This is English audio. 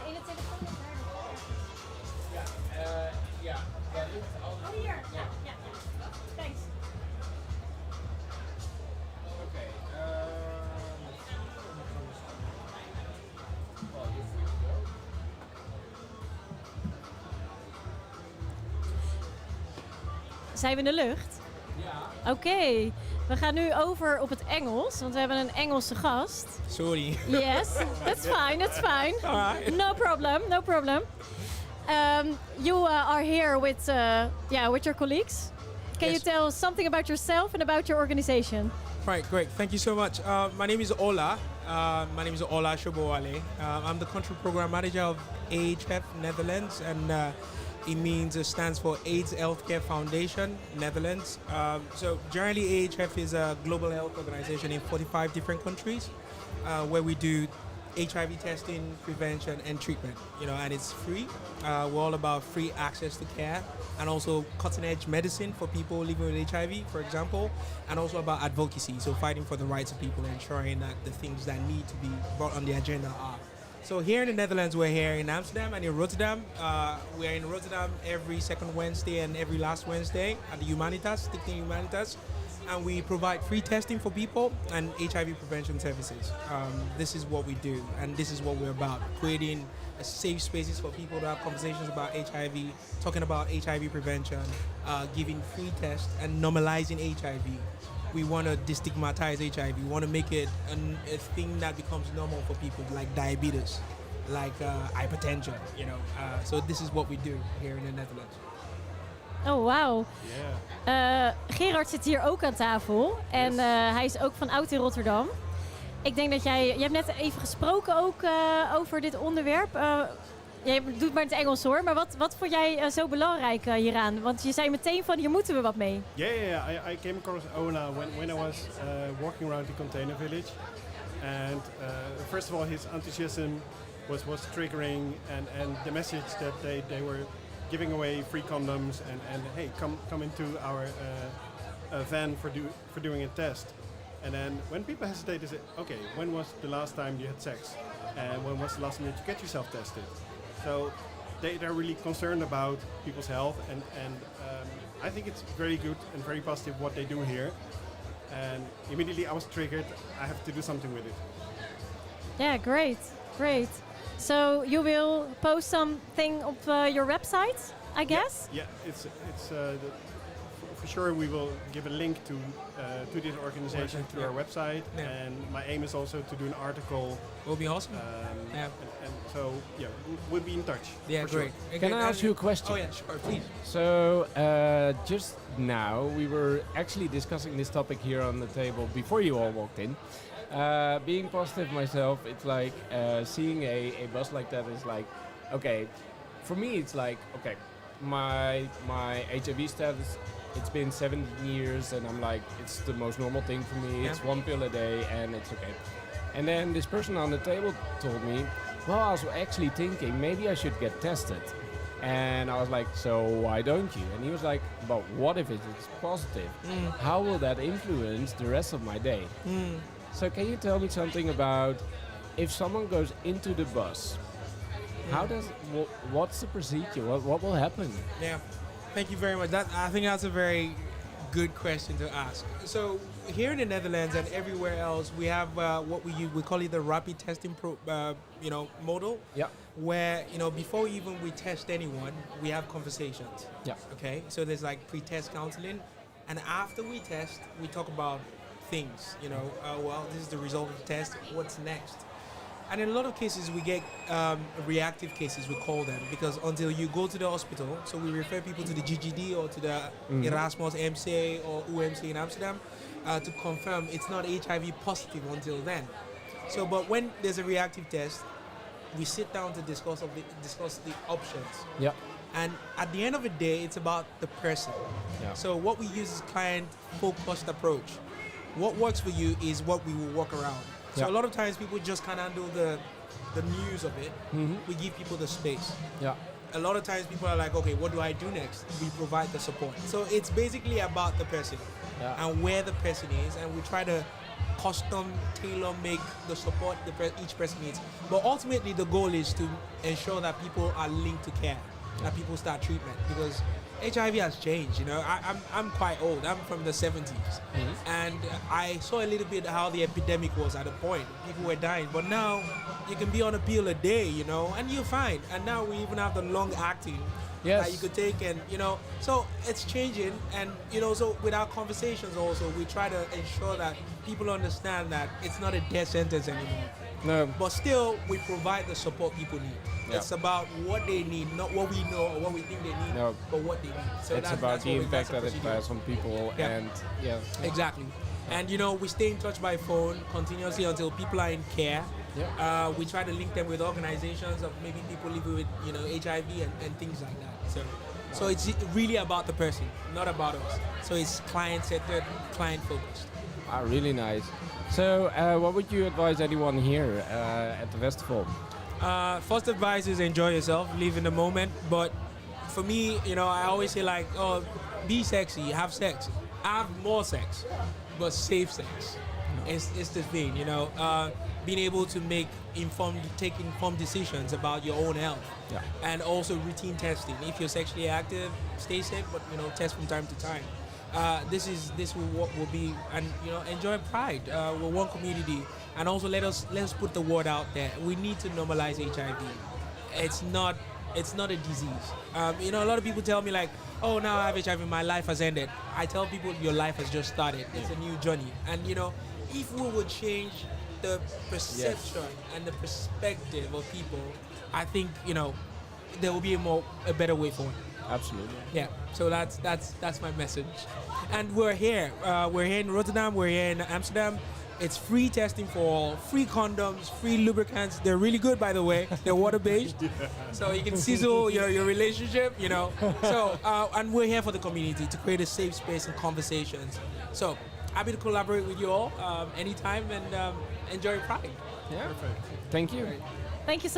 En in het telefoon is daar nog Ja. Oh, hier. Ja. Thanks. Oké. Zijn we in de lucht? Ja. Oké, we gaan nu over op het Engels, want we hebben een Engelse gast. Sorry. Yes, that's fine. Alright. No problem. You are here with your colleagues. Can you tell us something about yourself and about your organization? Right, great. Thank you so much. My name is Ola. Ola Shobowale. I'm the country program manager of AHF Netherlands, and it stands for AIDS Healthcare Foundation Netherlands. So generally, AHF is a global health organization in 45 different countries, where we do HIV testing, prevention, and treatment. And it's free. We're all about free access to care, and also cutting-edge medicine for people living with HIV, for example, and also about advocacy, so fighting for the rights of people, ensuring that the things that need to be brought on the agenda are. So here in the Netherlands, we're here in Amsterdam and in Rotterdam. We're in Rotterdam every second Wednesday and every last Wednesday at the Stichting Humanitas. And we provide free testing for people and HIV prevention services. This is what we do, and this is what we're about: creating a safe spaces for people to have conversations about HIV, talking about HIV prevention, giving free tests, and normalizing HIV. We want to destigmatize HIV. We want to make it a thing that becomes normal for people, like diabetes, like hypertension. So this is what we do here in the Netherlands. Oh, wauw. Yeah. Gerard zit hier ook aan tafel. En hij is ook van Oud in Rotterdam. Ik denk dat je hebt net even gesproken ook over dit onderwerp. Jij doet maar in het Engels hoor. Maar wat vond jij zo belangrijk hieraan? Want je zei meteen van hier moeten we wat mee. Yeah. I came across Ola when I was walking around the container village. And first of all, his enthusiasm was triggering, and the message that they were giving away free condoms and hey, come into our van for doing a test. And then when people hesitate, they say, okay, when was the last time you had sex? And when was the last time that you get yourself tested? So they're really concerned about people's health, and I think it's very good and very positive what they do here. And immediately I was triggered. I have to do something with it. Yeah, great. So you will post something on your website, I guess? Yeah, it's for sure we will give a link to this organization through our website. Yeah. And my aim is also to do an article. Will be awesome. And so we'll be in touch. Yeah, great. Sure. Can I ask you a question? Oh yeah, sure, please. So just now we were actually discussing this topic here on the table before you all walked in. Being positive myself, it's like seeing a bus like that is like, okay, for me it's like, okay, my HIV status, it's been 7 years and I'm like, it's the most normal thing for me. Yeah. It's 1 pill a day and it's okay. And then this person on the table told me, well, I was actually thinking maybe I should get tested. And I was like, so why don't you? And he was like, but what if it's positive? How will that influence the rest of my day? So can you tell me something about if someone goes into the bus, what's the procedure? What will happen? Yeah, thank you very much. I think that's a very good question to ask. So here in the Netherlands and everywhere else, we have what we call it the rapid testing model. Yeah. Where before even we test anyone, we have conversations. Yeah. Okay. So there's like pre-test counseling, and after we test, we talk about things. Well, this is the result of the test. What's next? And in a lot of cases, we get reactive cases, we call them, because until you go to the hospital, so we refer people to the GGD or to the Erasmus MC or UMC in Amsterdam to confirm it's not HIV positive until then. So, but when there's a reactive test, we sit down to discuss the options. Yeah. And at the end of the day, it's about the person. Yeah. So what we use is client-focused approach. What works for you is what we will work around. So Yeah. a lot of times people just can't handle the news of it. We give people the space. Yeah. A lot of times people are like, okay, what do I do next? We provide the support. So it's basically about the person and where the person is, and we try to custom, tailor-make the support each person needs. But ultimately, the goal is to ensure that people are linked to care, that people start treatment, because HIV has changed. I'm quite old. I'm from the 70s, and I saw a little bit how the epidemic was at a point. People were dying, but now you can be on a pill a day, and you're fine. And now we even have the long-acting that you could take, and so it's changing. And so with our conversations also, we try to ensure that people understand that it's not a death sentence anymore. No. But still, we provide the support people need. Yeah. It's about what they need, not what we know or what we think they need, No. but what they need. So It's that's about the what impact that's that it procedure. has on people, Yeah. and Exactly. And we stay in touch by phone continuously until people are in care. Yeah. We try to link them with organizations of maybe people living with HIV and things like that. So it's really about the person, not about us. So it's client-centered, client-focused. Really nice. So, what would you advise anyone here at the festival? First advice is enjoy yourself, live in the moment. But for me, I always say be sexy, have sex, have more sex, but safe sex. It's the thing, being able to take informed decisions about your own health, and also routine testing. If you're sexually active, stay safe, but test from time to time. This will be, and enjoy Pride. We're one community, and also let's put the word out there. We need to normalize HIV. It's not a disease. A lot of people tell me oh, now I have HIV, my life has ended. I tell people your life has just started. It's a new journey, and if we would change the perception and the perspective of people, I think there will be a better way forward. Absolutely. Yeah, so that's my message. And we're here. We're here in Rotterdam. We're here in Amsterdam. It's free testing for all, free condoms, free lubricants. They're really good, by the way. They're water-based, so you can sizzle your relationship. So and we're here for the community to create a safe space and conversations. So happy to collaborate with you all anytime, and enjoy Pride. Yeah. Perfect. Thank you. Thank you so much.